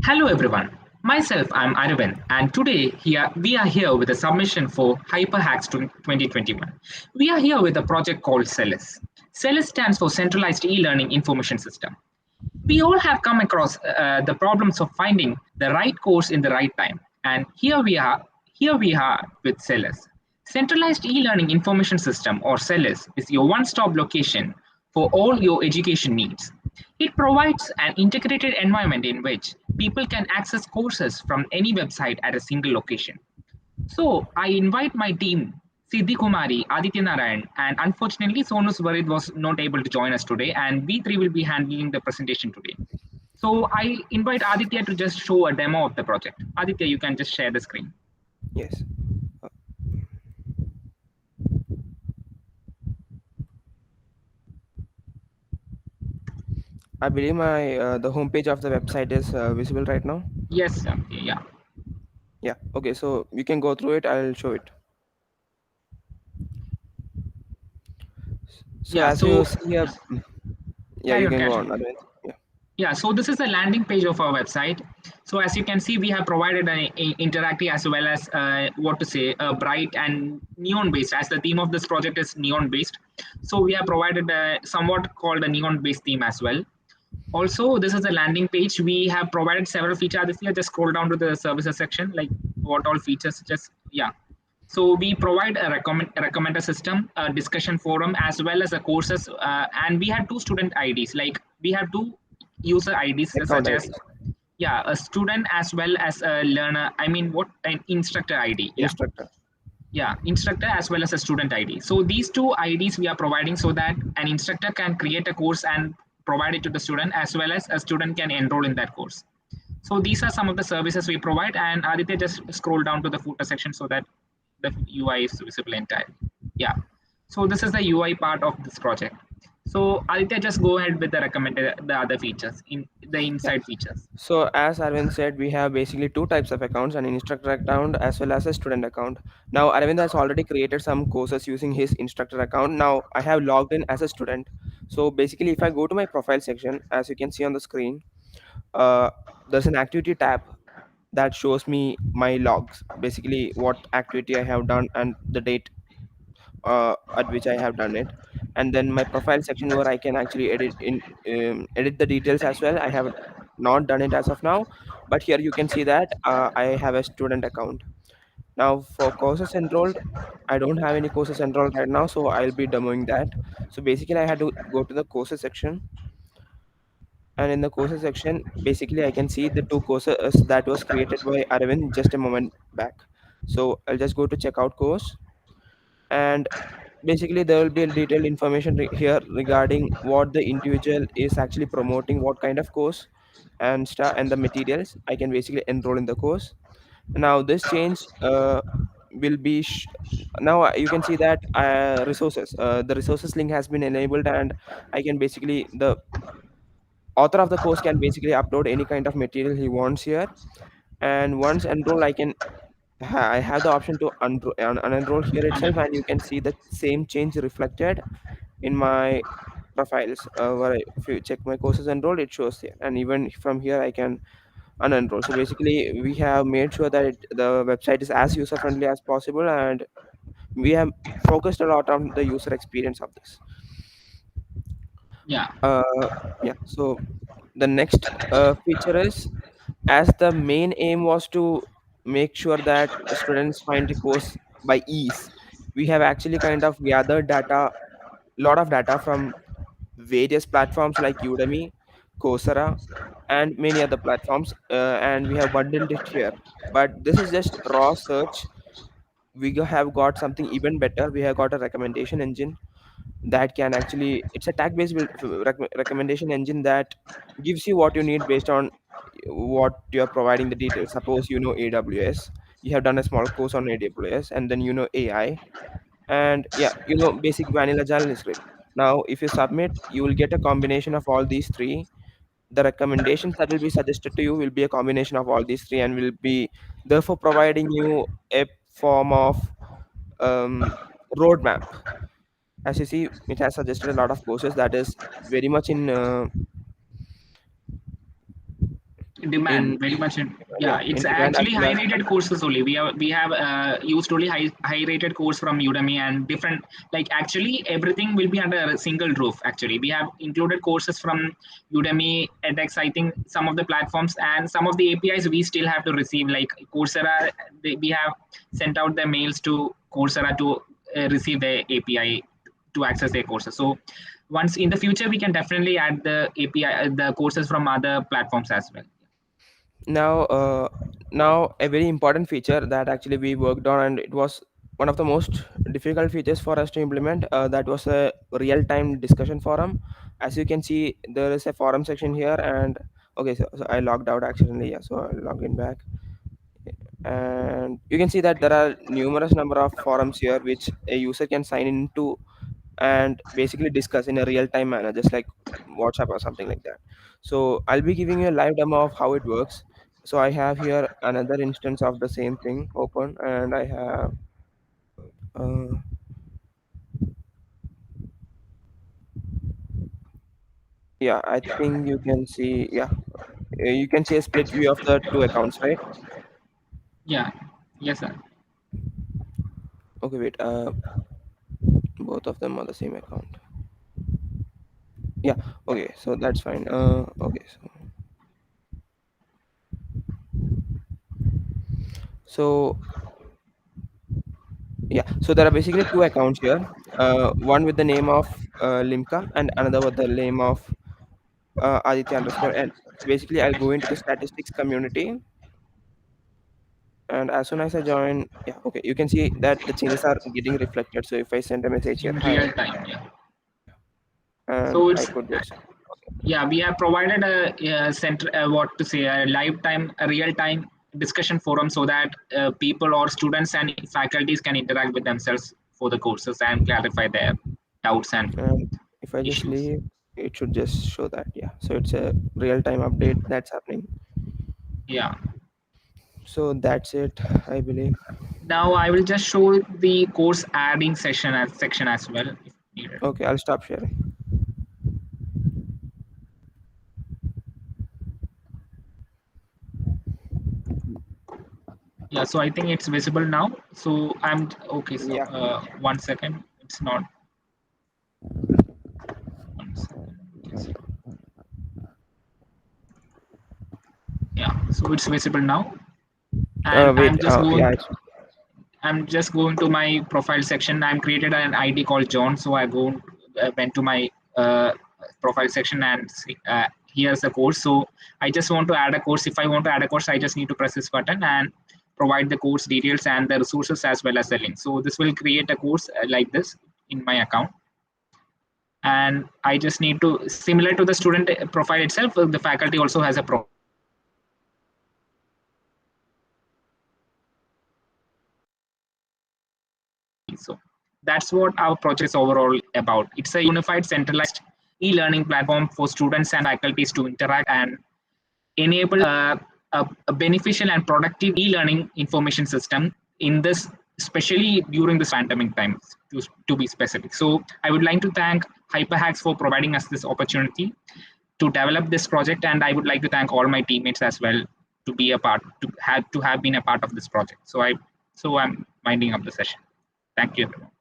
Hello everyone. Myself, I'm Aravind, and today here we are here with a submission for HyperHacks 2021. We are here with a project called CELIS. CELIS stands for Centralized E-Learning Information System. We all have come across the problems of finding the right course in the right time, and here we are with CELIS. Centralized E-Learning Information System, or CELIS, is your one-stop location for all your education needs. It provides an integrated environment in which people can access courses from any website at a single location. So I invite my team, Siddhi Kumari, Aditya Narayan, and unfortunately Sonu Swarid was not able to join us today, and we three will be handling the presentation today. So I invite Aditya to just show a demo of the project. Aditya, you can just share the screen. Yes. Uh, I believe my the homepage of the website is visible right now. Yes, yeah. Yeah. Okay. So you can go through it. I'll show it. So Yeah, as you so see here, yeah, carry you on, can go carry on. on. Arvind. Yeah. Yeah, so this is the landing page of our website. So as you can see, we have provided an interactive as well as what to say, bright and neon based. As the theme of this project is neon based, so we have provided a somewhat called a neon based theme as well. Also, this is a landing page. We have provided several features. This year, just scroll down to the services section, like what all features. Just yeah. So we provide a recommender system, a discussion forum, as well as a courses, and we have two student IDs. Like we have two user IDs, Account such as IDs. yeah, a student as well as a learner. I mean, what an instructor ID. Yeah, Instructor. yeah, instructor as well as a student ID. So these two IDs we are providing so that an instructor can create a course and provide it to the student, as well as a student can enroll in that course. So these are some of the services we provide, and Aditya just scroll down to the footer section so that the UI is visible entirely. Yeah. So this is the UI part of this project. So Aditya, just go ahead with the recommended the other features in the Yeah. inside features. So as Arvind said, we have basically two types of accounts: an instructor account as well as a student account. Now Arvind has already created some courses using his instructor account. Now I have logged in as a student. So basically, if I go to my profile section, as you can see on the screen, uh, there's an activity tab that shows me my logs, basically what activity I have done and the date at which I have done it, and then my profile section where I can actually edit the details as well. I have not done it as of now, but here you can see that I have a student account. Now for courses enrolled, I don't have any courses enrolled right now, so I'll be demoing that. So basically I had to go to the courses section, and in the courses section basically I can see the two courses that was created by Arvind just a moment back. So I'll just go to checkout course, and basically there will be a detailed information here regarding what the individual is actually promoting, what kind of course and stuff, and the materials I can basically enroll in the course. Now this change will be now you can see that resources, the resources link has been enabled, and I can basically the author of the course can basically upload any kind of material he wants here. And once enroll, I have the option to unenroll here itself, and you can see the same change reflected in my profiles, where if you check my courses enrolled, it shows here, and even from here I can unenroll. So basically we have made sure that the website is as user friendly as possible, and we have focused a lot on the user experience of this. Yeah. Yeah, so the next feature is, as the main aim was to make sure that students find the course by ease, we have actually kind of gathered data, lot of data from various platforms like Udemy, Coursera, and many other platforms, and we have bundled it here. But this is just raw search. Have got something even better. We have got a recommendation engine that can actually, it's a tag based recommendation engine that gives you what you need based on what you're providing the details. Suppose you know AWS, you have done a small course on AWS, and then you know AI, and yeah, you know basic vanilla JavaScript. Now if you submit, you will get a combination of all these three. The recommendations that will be suggested to you will be a combination of all these three, and will be therefore providing you a form of um, roadmap. As you see, it has suggested a lot of courses that is very much in demand very much yeah, it's in demand as actually well high as rated courses only. We have used only high rated course from Udemy and different, like actually everything will be under a single roof. Actually we have included courses from Udemy, edX, I think some of the platforms, and some of the APIs we still have to receive, like Coursera. We have sent out the mails to Coursera to receive the API to access their courses. So once in the future we can definitely add the API, the courses from other platforms as well. now now a very important feature that actually we worked on, and it was one of the most difficult features for us to implement, that was a real-time discussion forum. As you can see, there is a forum section here, and okay, so I logged out accidentally, yeah, so I logged in back, and you can see that there are numerous number of forums here which a user can sign into and basically discuss in a real-time manner, just like WhatsApp or something like that. So I'll be giving you a live demo of how it works. So I have here another instance of the same thing open, and I have uh, yeah, I think you can see, yeah, you can see a split view of the two accounts, right? Yeah. Yes, sir. Okay, wait, both of them are the same account. Yeah, okay, so that's fine. Okay, so yeah, so there are basically two accounts here. One with the name of Limca, and another with the name of Aditya underscore N. So basically, I'll go into the statistics community, and as soon as I join, yeah, okay, you can see that the changes are getting reflected. So if I send a message here, In hi, real time. Yeah. and So I it's, could just yeah, we have provided a center, what to say, a lifetime, a real time discussion forum so that people or students and faculties can interact with themselves for the courses and clarify their doubts and and if I just issues. leave, it should just show that, yeah. So it's a real time update that's happening. Yeah. So that's it, I believe. Now I will just show the course adding session as section as well if needed. Okay, I'll stop sharing. Yeah, so I think it's visible now. So I'm okay. So Yeah. 1 second. It's not 1 second. Yes. Yeah, so it's visible now, and Wait. Yeah. I'm just going to my profile section. I'm created an ID called John, so I went to my profile section and see, here's the course. So I just want to add a course. If I want to add a course, I just need to press this button and provide the course details and the resources as well as the link. So this will create a course like this in my account, and I just need to, similar to the student profile itself, the faculty also has a profile. So that's what our project is overall about. It's a unified, centralized e-learning platform for students and faculties to interact and enable a beneficial and productive e-learning information system in this, especially during this pandemic times, to be specific. So I would like to thank Hyperhacks for providing us this opportunity to develop this project, and I would like to thank all my teammates as well to be a part, to have been a part of this project. So I'm winding up the session. Thank you, everyone.